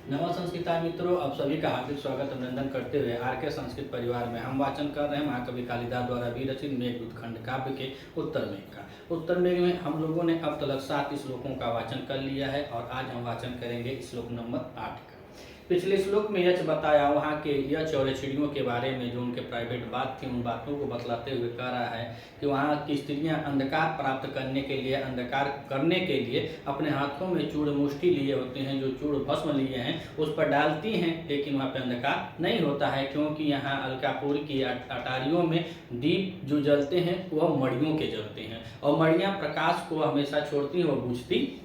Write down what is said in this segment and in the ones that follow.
नमः संस्कृता मित्रों, आप सभी का हार्दिक स्वागत अभिनंदन करते हुए आर के संस्कृत परिवार में हम वाचन कर रहे हैं महाकवि कालिदास द्वारा विरचित मेघदूत खंड काव्य के उत्तर मेघ का। उत्तर मेघ में हम लोगों ने अब तक 7 श्लोकों का वाचन कर लिया है और आज हम वाचन करेंगे श्लोक नंबर 8 का। पिछले श्लोक में यच बताया वहाँ के यच और चिड़ियों के बारे में, जो उनके प्राइवेट बात थी, उन बातों को बतलाते हुए कह रहा है कि वहाँ की स्त्रियाँ अंधकार प्राप्त करने के लिए, अंधकार करने के लिए अपने हाथों में चूड़ मुष्टि लिए होते हैं, जो चूड़ भस्म लिए हैं उस पर डालती हैं, लेकिन वहाँ पे अंधकार नहीं होता है, क्योंकि यहाँ अलकापुर की अटारियों में दीप जो जलते हैं वह मड़ियों के जलते हैं और मड़ियाँ प्रकाश को हमेशा छोड़ती हैं, वह बुझती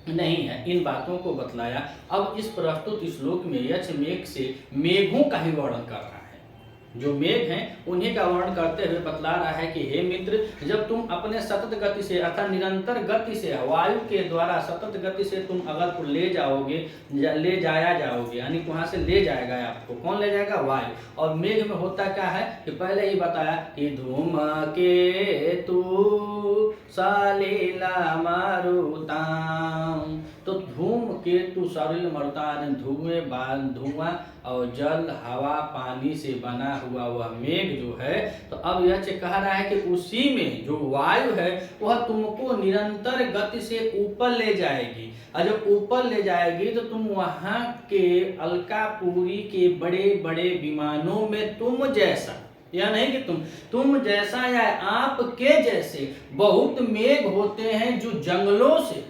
नहीं है। इन बातों को बतलाया। अब इस प्रस्तुत श्लोक में यक्ष मेघ से मेघों का ही वर्णन कर रहा है। जो मेघ हैं उन्हीं का वर्णन करते हुए बतला रहा है कि हे मित्र, जब तुम अपने सतत गति से अर्थात निरंतर गति से वायु के द्वारा सतत गति से तुम अगर ले जाओगे, ले जाया जाओगे, यानी वहां से ले जाएगा आपको। कौन ले जाएगा? वायु। और मेघ में होता क्या है कि पहले ही बताया कि धूम के तू सलिला मारुताम। तो धूम केतु सलिल मरुतान, धुआं और जल, हवा, पानी से बना हुआ वह मेघ जो है, तो अब यह कह रहा है कि उसी में जो वायु है वह तुमको निरंतर गति से ऊपर ले जाएगी। और जब ऊपर ले जाएगी तो तुम वहां के अलकापुरी के बड़े बड़े विमानों में तुम जैसा, या नहीं कि तुम जैसा या आपके जैसे बहुत मेघ होते हैं जो जंगलों से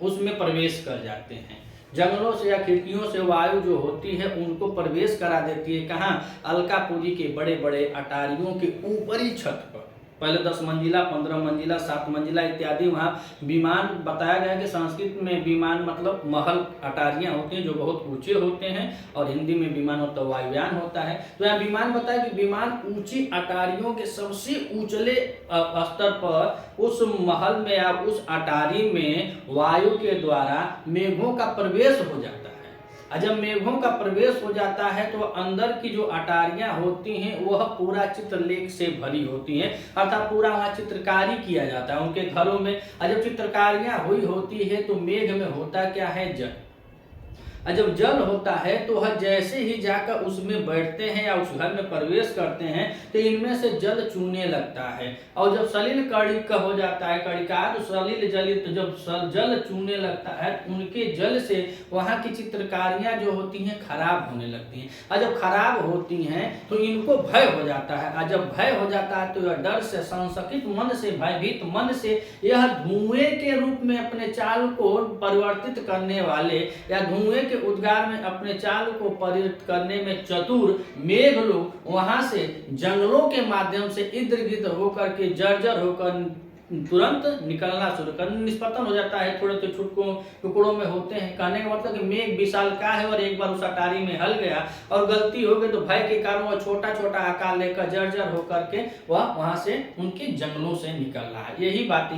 उसमें प्रवेश कर जाते हैं। जंगलों से या खिड़कियों से वायु जो होती है उनको प्रवेश करा देती है। कहाँ? अलकापुरी के बड़े बड़े अटारियों के ऊपरी छत पर। पहले 10 मंजिला, 15 मंजिला, 7 मंजिला इत्यादि वहाँ विमान बताया गया कि संस्कृत में विमान मतलब महल, अटारियाँ होती हैं जो बहुत ऊंचे होते हैं, और हिंदी में विमान होता है वायुयान होता है। तो यहाँ विमान बताया कि विमान ऊंची अटारियों के सबसे ऊंचले स्तर पर उस महल में या उस अटारी में वायु के द्वारा मेघों का प्रवेश हो जाता है। और जब मेघों का प्रवेश हो जाता है तो अंदर की जो अटारियां होती हैं वह पूरा चित्रलेख से भरी होती हैं, अर्थात पूरा वहाँ चित्रकारी किया जाता है उनके घरों में। और जब चित्रकारियां हुई होती है तो मेघ में होता क्या है? जल। और जब जल होता है तो वह जैसे ही जाकर उसमें बैठते हैं या उस घर में प्रवेश करते हैं तो इनमें से जल चूने लगता है। और जब सलिल कड़ी का हो जाता है, कड़िका तो सलिल जलित, जब जल चूने लगता है उनके जल से वहाँ की चित्रकारियाँ जो होती हैं खराब होने लगती हैं। और जब खराब होती हैं तो इनको भय हो जाता है। और जब भय हो जाता है तो यह डर से, संशकित मन से, भयभीत मन से यह धुएं के रूप में अपने चाल को परिवर्तित करने वाले या धुएं के उद्गार में अपने चाल को परिवर्तित करने में चतुर मेघ लोग वहां से जंगलों के माध्यम से इर्द गिर्द होकर के जर्जर होकर तुरंत निकलना शुरू कर, निष्पतन हो जाता है। थोड़े तो टुकड़ों में होते हैं। कहने का मतलब कि मेघ विशाल का है और एक बार उस अटारी में हल गया और गलती हो गई तो भय के कारण वह छोटा छोटा आकार लेकर जर्जर होकर के वह वहां से उनके जंगलों से निकल रहा है। यही बात है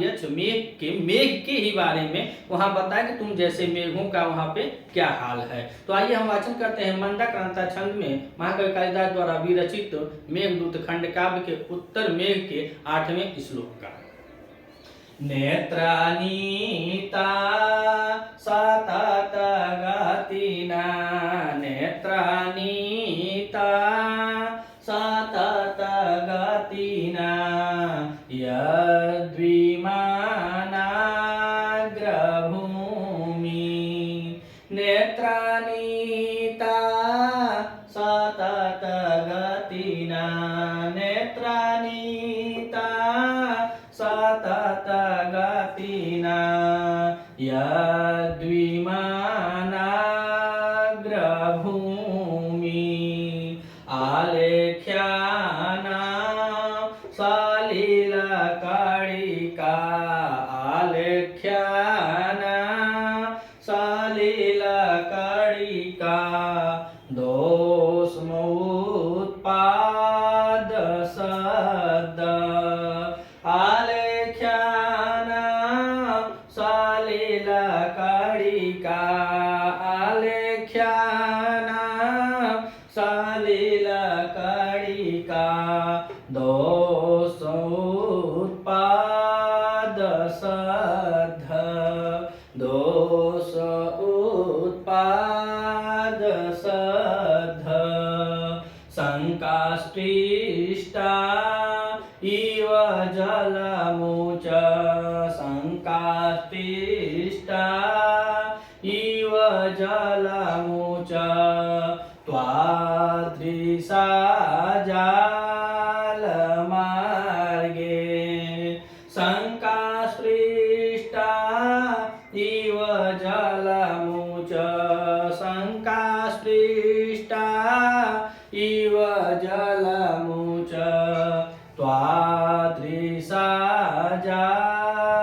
मेघ के ही बारे में वहां बताया कि तुम जैसे मेघों का वहां पे क्या हाल है। तो आइए हम वाचन करते हैं मंदाक्रांता छंद में महाकवि कालिदास द्वारा विरचित मेघदूत खंड काव्य के उत्तर मेघ के 8वें श्लोक का। नेत्रानीता सतत गतिना, नेत्रानीता सतत गतिना, यद्विमानाग्रभूमि। नेत्रानीता सतत गतिना, नेत्रानीता सतत गतिना, यद्विमानाग्रभूमि। आलेख्याना सलिलकणिका, आलेख्याना सलिलकणिका, दोषमुत्पाद सद्। आलेख्याना सलिलकणिका, आलेख्याना सलिलकणिका, दोषोत्पाद सद्, दोष उत्पाद सद्ध संकाष्टिष्टा इव जलमुच संकाष्टिष्टा इव जलमुच त्वादृशा जालमार्गे संकाष्टिष्टा इव जलमुच संकाष्टिष्टा इव जलमुच त्वादृशा जालमार्गे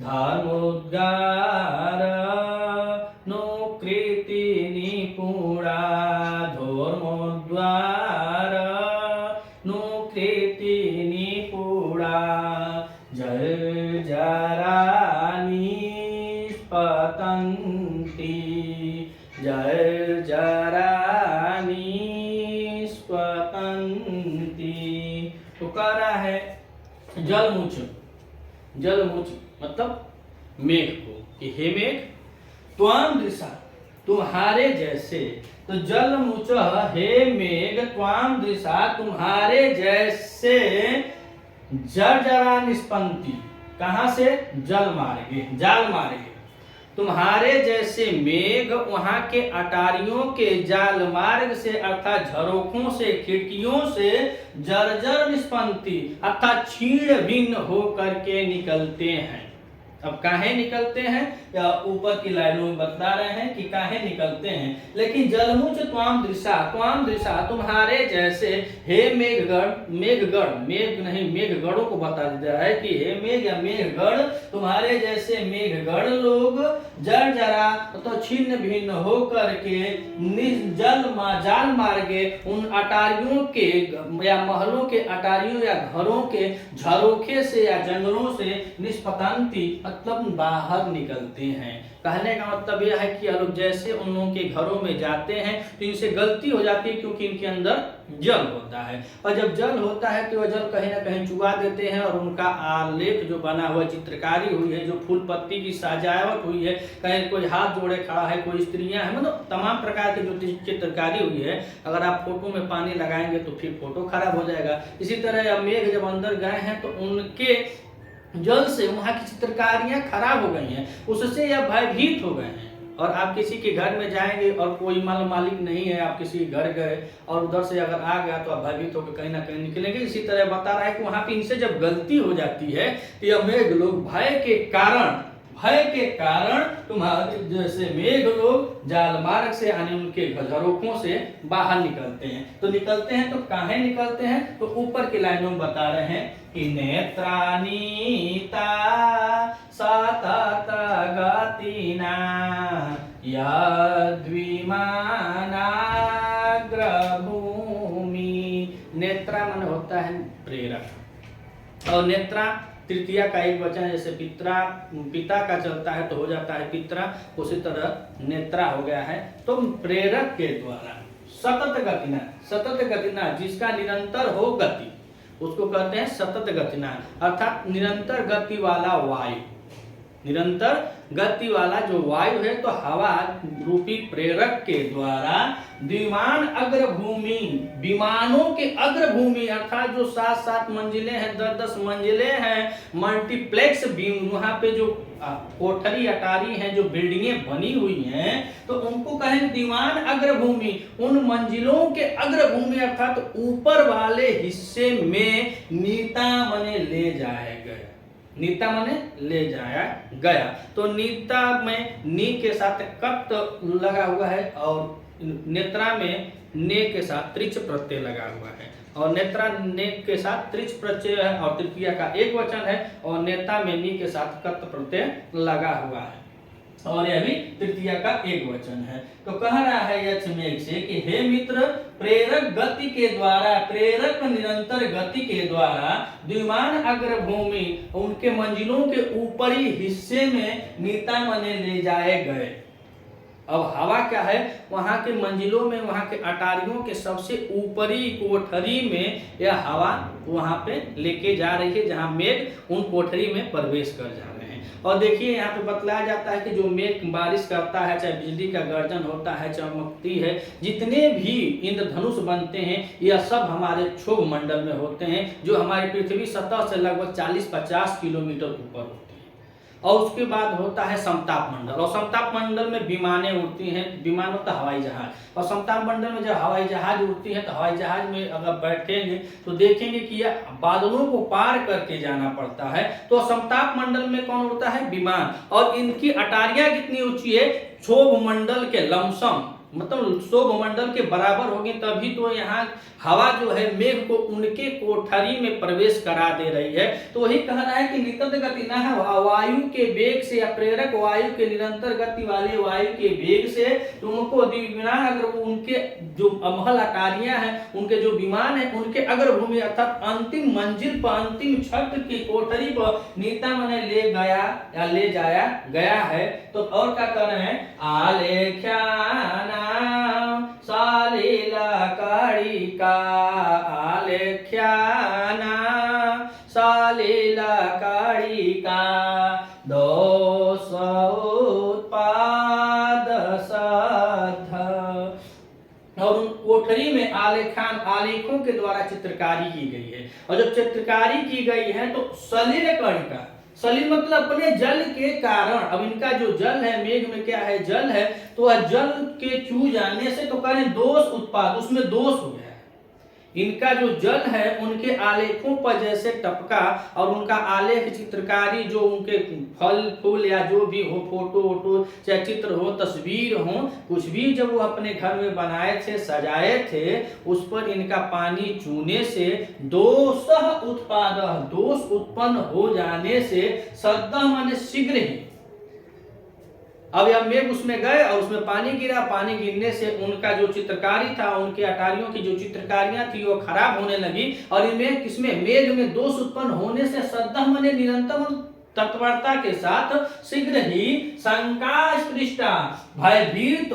धर्मोद्गार नुकृति निपुणा धर्मोद्गार नुकृति निपुणा जय जरानी स्पतन्ति जय जरानी स्पतन्ति। तो कह रहा है जलमुच मतलब मेघ को कि हे मेघ त्वं दृशा तुम्हारे जैसे। तो जलमुच हे मेघ त्वं दृशा तुम्हारे जैसे जर्जरा निष्पन्ति कहाँ से जाल मार्गे तुम्हारे जैसे मेघ वहां के अटारियों के जाल मार्ग से अर्थात झरोखों से खिड़कियों से जर्जर निष्पन्ति अर्थात छीण भिन्न हो करके निकलते हैं। अब काहे निकलते हैं या ऊपर की लाइनों में बता रहे हैं कि काहे निकलते हैं। लेकिन जलमुच त्वाम दृशा तुम्हारे जैसे हे मेघगढ़ों को बता दिया है कि हे मेघ या मेघगढ़ तुम्हारे जैसे मेघगढ़ लोग जर्जरा तो छिन्न भिन्न हो करके जाल मार्गे उन अटारियों के या महलों के अटारियों या घरों के झरोखे से या जंगलों से निष्पतंती मतलब बाहर निकलते हैं। कहने का मतलब यह है कि लोग जैसे उन लोगों के घरों में जाते हैं तो इनसे गलती हो जाती है क्योंकि इनके अंदर जल होता है और जब जल होता है तो वह जल कहीं ना कहीं चुबा देते हैं और उनका आलेख जो बना हुआ चित्रकारी हुई है जो फूल पत्ती की सजावट हुई है कहीं कोई हाथ जोड़े खड़ा है कोई स्त्रियां हैं मतलब तमाम प्रकार की जो चित्रकारी हुई है अगर आप फोटो में पानी लगाएंगे तो फिर फोटो खराब हो जाएगा। इसी तरह मेघ जब अंदर गए हैं तो उनके जल से वहां की चित्रकारियां खराब हो गई हैं उससे यह भयभीत हो गए हैं। और आप किसी के घर में जाएंगे और कोई मालिक नहीं है आप किसी घर गए और उधर से अगर आ गया तो आप भयभीत होकर कहीं ना कहीं निकलेंगे। इसी तरह बता रहा है कि वहां पे इनसे जब गलती हो जाती है तो यह मेघ लोग भय के कारण तुम्हारे जैसे मेघ लोग जाल मार्ग से यानी उनके झरोखों से बाहर निकलते हैं। तो काहे निकलते हैं तो ऊपर की लाइनों में बता रहे हैं कि नेत्रानीता सतत गतिना यद्विमानाग्रभूमि। नेत्रा मन होता है प्रेरक और नेत्रा तृतीया का एक वचन जैसे पिता का चलता है तो हो जाता है पित्रा उसी तरह नेत्रा हो गया है। तो प्रेरक के द्वारा सतत गतिना जिसका निरंतर हो गति उसको कहते हैं सतत गतिना अर्थात निरंतर गति वाला वायु निरंतर गति वाला जो वायु है तो हवा रूपी प्रेरक के द्वारा विमान अग्रभूमि विमानों के अग्रभूमि अर्थात जो 7-7 मंजिलें हैं 10-10 मंजिलें हैं मल्टीप्लेक्स वहां पे जो कोठरी अटारी हैं जो बिल्डिंगें बनी हुई हैं तो उनको कहें विमान अग्रभूमि उन मंजिलों के अग्रभूमि अर्थात ऊपर वाले हिस्से में नीता मने ले जाया गया। तो नीता में नी के साथ कट लगा हुआ है और नेत्रा में ने के साथ त्रिच प्रत्यय लगा हुआ है और नेत्रा ने के साथ त्रिच प्रत्यय है और तृतीया का एक वचन है और नेता में नी के साथ कट प्रत्यय लगा हुआ है और यह भी तृतीया का एक वचन है। तो कह रहा है यक्षमेघ से कि हे मित्र प्रेरक निरंतर गति के द्वारा द्विमान अग्रभूमि उनके मंजिलों के ऊपरी हिस्से में नीता मने ले जाए गए। अब हवा क्या है वहां के मंजिलों में वहां के अटारियों के सबसे ऊपरी कोठरी में यह हवा वहां पे लेके जा रही है जहां मेघ उन कोठरी में प्रवेश कर जा रहे हैं। और देखिए यहाँ पे बतलाया जाता है कि जो मेघ बारिश करता है, चाहे बिजली का गर्जन होता है, चमकती है, जितने भी इंद्रधनुष बनते हैं यह सब हमारे क्षोभ मंडल में होते हैं, जो हमारी पृथ्वी सतह से लगभग 40-50 किलोमीटर ऊपर होते हैं। और उसके बाद होता है समताप मंडल, और समताप मंडल में विमानें उड़ती हैं। विमान होता है हवाई जहाज, और समताप मंडल में जब हवाई जहाज उड़ती है तो हवाई जहाज में अगर बैठेंगे तो देखेंगे कि यह बादलों को पार करके जाना पड़ता है। तो समताप मंडल में कौन उड़ता है? विमान। और इनकी अटारियां कितनी ऊंची है? क्षोभ मंडल के लमसम, मतलब क्षोभ मंडल के बराबर होगी, तभी तो यहाँ हवा जो है मेघ को उनके कोठरी में प्रवेश करा दे रही है। तो वही कह रहा है कि निरंतर गति न है वायु के वेग से या प्रेरक वायु के निरंतर गति वाले वायु के वेग से तुमको विमान, अगर उनके जो महल अटारियां हैं, उनके जो विमान है, उनके अग्रभूमि अर्थात अंतिम मंजिल पर, अंतिम छत की कोठरी पर नीता मने ले गया या ले जाया गया है। तो और क्या कर रहे हैं? आलेख्याना सालीला कारिका, आलेख्याना सालीला कारिका, दोष उत्पाद साध। और उन कोठरी में आलेखान, आलेखों के द्वारा चित्रकारी की गई है। और जब चित्रकारी की गई है तो सलिल कणिका, सलिल मतलब अपने जल के कारण, अब इनका जो जल है, मेघ में क्या है? जल है, तो वह जल के चू जाने से तो करें दोष उत्पाद, उसमें दोष हो गया। इनका जो जल है उनके आलेखों पर जैसे टपका, और उनका आलेख चित्रकारी जो उनके फल फूल या जो भी हो, फोटो वोटो चाहे चित्र हो, तस्वीर हो, कुछ भी जब वो अपने घर में बनाए थे, सजाए थे, उस पर इनका पानी चूने से दोष उत्पाद, दोष उत्पन्न हो जाने से सद्यः माने शीघ्र ही। अब यह मेघ उसमें गए और उसमें पानी गिरा, पानी गिरने से उनका जो चित्रकारी था, उनके अटारियों की जो चित्रकारियां थी वो खराब होने लगी। और इनमें किसमें? मेघ में दोष उत्पन्न होने से सद्यः माने निरंतर तत्परता के साथ शीघ्र ही शंका स्पृष्टा, भयभीत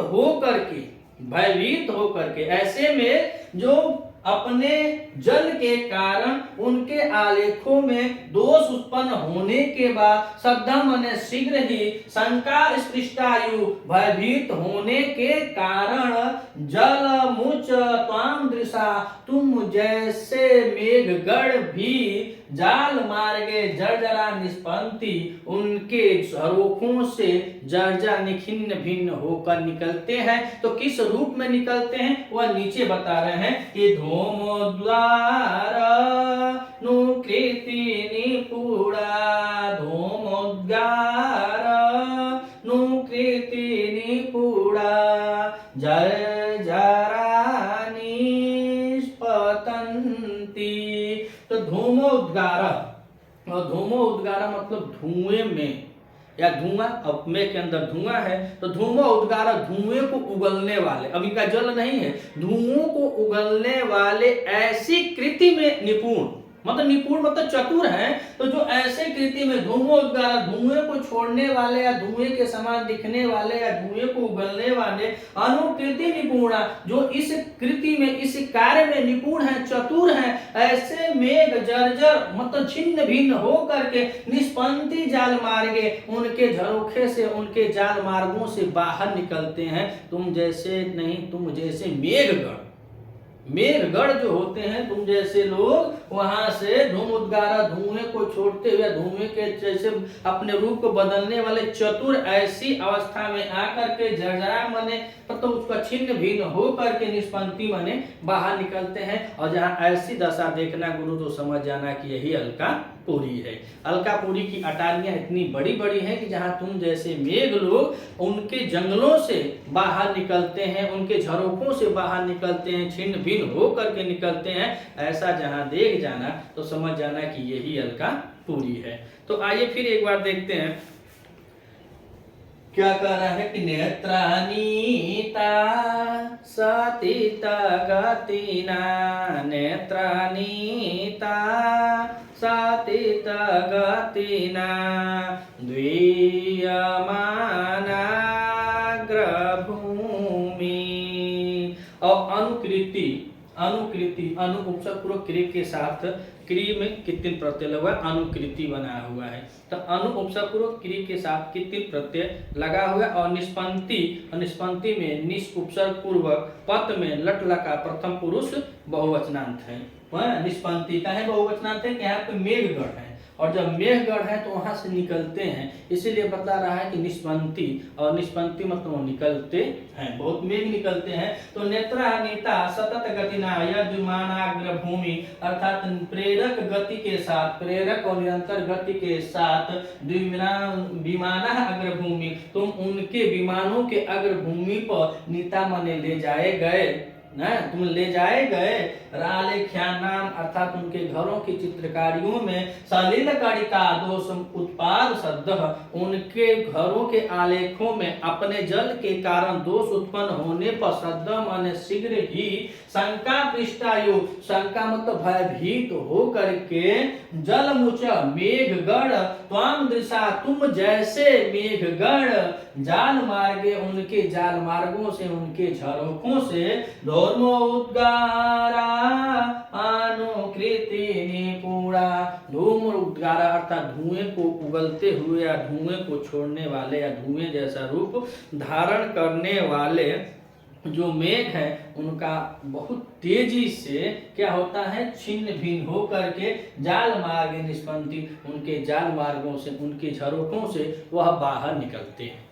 होकर के ऐसे में जो अपने जल के कारण उनके आलेखों में दोष उत्पन्न होने के बाद सद्यः माने शीघ्र ही शंका स्पृष्टायु, भयभीत होने के कारण जल मुच त्वाम दृशा, तुम जैसे मेघगढ़ भी जाल मार्गे जर्जरा निष्पन्ति, उनके झरोखों से जर्जर निखिन्न भिन्न होकर निकलते हैं। तो किस रूप में निकलते हैं वह नीचे बता रहे हैं कि धूमोद्गार नुकृति निपुड़ा, धूमोद्गार नुकृति निपुड़ा, जर्जरा निष्पतन्ति। तो धूमोद्गार, और धूमोद्गार मतलब धुएं में या धुआं, अब मेघ के अंदर धुआं है तो धूमोद्गार धुएं को उगलने वाले, अब इनका जल नहीं है, धुओं को उगलने वाले ऐसी कृति में निपुण, मतलब निपुण मतलब चतुर है। तो जो ऐसे कृति में धूमोद्गार, धुएं को छोड़ने वाले या धुएं के समान दिखने वाले या धुएं को उगलने वाले, अनुकृति निपुणा, जो इस कृति में, इस कार्य में निपुण है, चतुर है, ऐसे मेघ जर्जर मतलब छिन्न भिन्न हो करके निष्पन्ति जाल मार्गे, उनके झरोखे से, उनके जाल मार्गों से बाहर निकलते हैं। तुम जैसे नहीं, तुम जैसे मेघगढ़, मेघगढ़ जो होते हैं, तुम जैसे लोग वहां से धूमोद्गार, धुएं को छोड़ते हुए, धुएं के जैसे अपने रूप को बदलने वाले चतुर ऐसी अवस्था में आकर के जर्जरा माने मतलब उसका छिन्न भिन्न हो करके निष्पन्ति माने बाहर निकलते हैं। और जहां ऐसी दशा देखना गुरु तो समझ जाना कि यही अलकापुरी है। अलकापुरी की अटारियां इतनी बड़ी बड़ी हैं कि जहां तुम जैसे मेघ लोग उनके जंगलों से बाहर निकलते हैं, उनके झरोखों से बाहर निकलते हैं, छिन्न भिन्न हो करके निकलते हैं, ऐसा जहां देख जाना तो समझ जाना कि यही अलकापुरी है। तो आइए फिर एक बार देखते हैं क्या कह रहा है कि नेत्रानीता सतीता गतिना, नेत्रानीता सतीता गतिना, द्वियमानाग्रभूमि। और अनुकृति, अनुकृति, अनु उपसर्ग पूर्वक क्रिय के साथ क्रिय में कितने प्रत्यय लगा, अनुकृति बनाया हुआ है। तो अनु उपसर्ग पूर्वक क्रिय के साथ कितने प्रत्यय लगा हुआ है। और निष्पंति, निष्पंति में निस उपसर्ग पूर्वक पद में लट लका प्रथम पुरुष बहुवचनांत है। निष्पंति का है बहुवचनांत है कि यहाँ पे मेघगढ़ है, और जब मेघगढ़ है तो वहां से निकलते हैं, इसीलिए बता रहा है कि निष्पंति, और निष्पंति मतलब निकलते हैं, बहुत मेघ निकलते हैं। तो नेत्रा नेता सतत गतिना यद्विमानाग्र भूमि, अर्थात प्रेरक गति के साथ, प्रेरक और निरंतर गति के साथ विमाना अग्र भूमि, तुम उनके विमानों के अग्र भूमि पर नीता माने ले जाए गए ना, तुम ले जाए गए। रालेख्यानाम अर्थात उनके घरों की चित्रकारियों में सलिल कणिका दोष उत्पाद शब्द, उनके घरों के आलेखों में अपने जल के कारण दोष उत्पन्न होने पर शब्द माने शीघ्र ही शंका पृष्ठायु, शंका मतलब भयभीत हो करके जलमुच मेघगढ़ त्वाम दृशा, तुम जैसे मेघगढ़ जाल मार्गे, उनके जाल मार्गों से, उनके झरोखों से धर्मो उद्गारा अनुकृति निपुणा, धूम उद्गारा अर्थात धुएं को उगलते हुए या धुएं को छोड़ने वाले या धुएं जैसा रूप धारण करने वाले जो मेघ है उनका बहुत तेजी से क्या होता है, छिन्न भिन्न हो करके जाल मार्ग निष्पंति, उनके जाल मार्गों से, उनके झरोखों से वह बाहर निकलते हैं,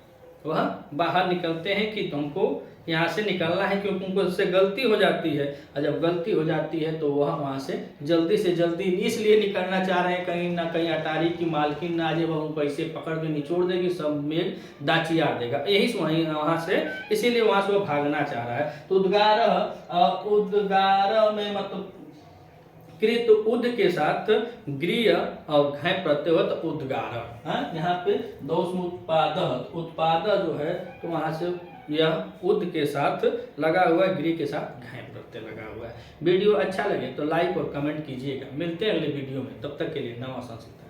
वह बाहर निकलते हैं कि तुमको यहाँ से निकलना है, क्योंकि उनको उससे गलती हो जाती है, और जब गलती हो जाती है तो वह वहाँ से जल्दी इसलिए निकलना चाह रहे हैं, कहीं ना कहीं अटारी की मालकिन ना आ जाए, वह उनको ऐसे पकड़ के निचोड़ देगी, सब मेघ दाचियार देगा, यही वहाँ से, इसीलिए वहाँ से वह भागना चाह रहा है। तो उद्गार में मतलब कृत उद के साथ गृह और घय प्रत्यय हो तो उद्गार, यहाँ पे दोष उत्पाद जो है तो वहां से यह उद के साथ लगा हुआ है, गृह के साथ घय प्रत्यय लगा हुआ है। वीडियो अच्छा लगे तो लाइक और कमेंट कीजिएगा। मिलते हैं अगले वीडियो में, तब तक के लिए नमः संस्कृत।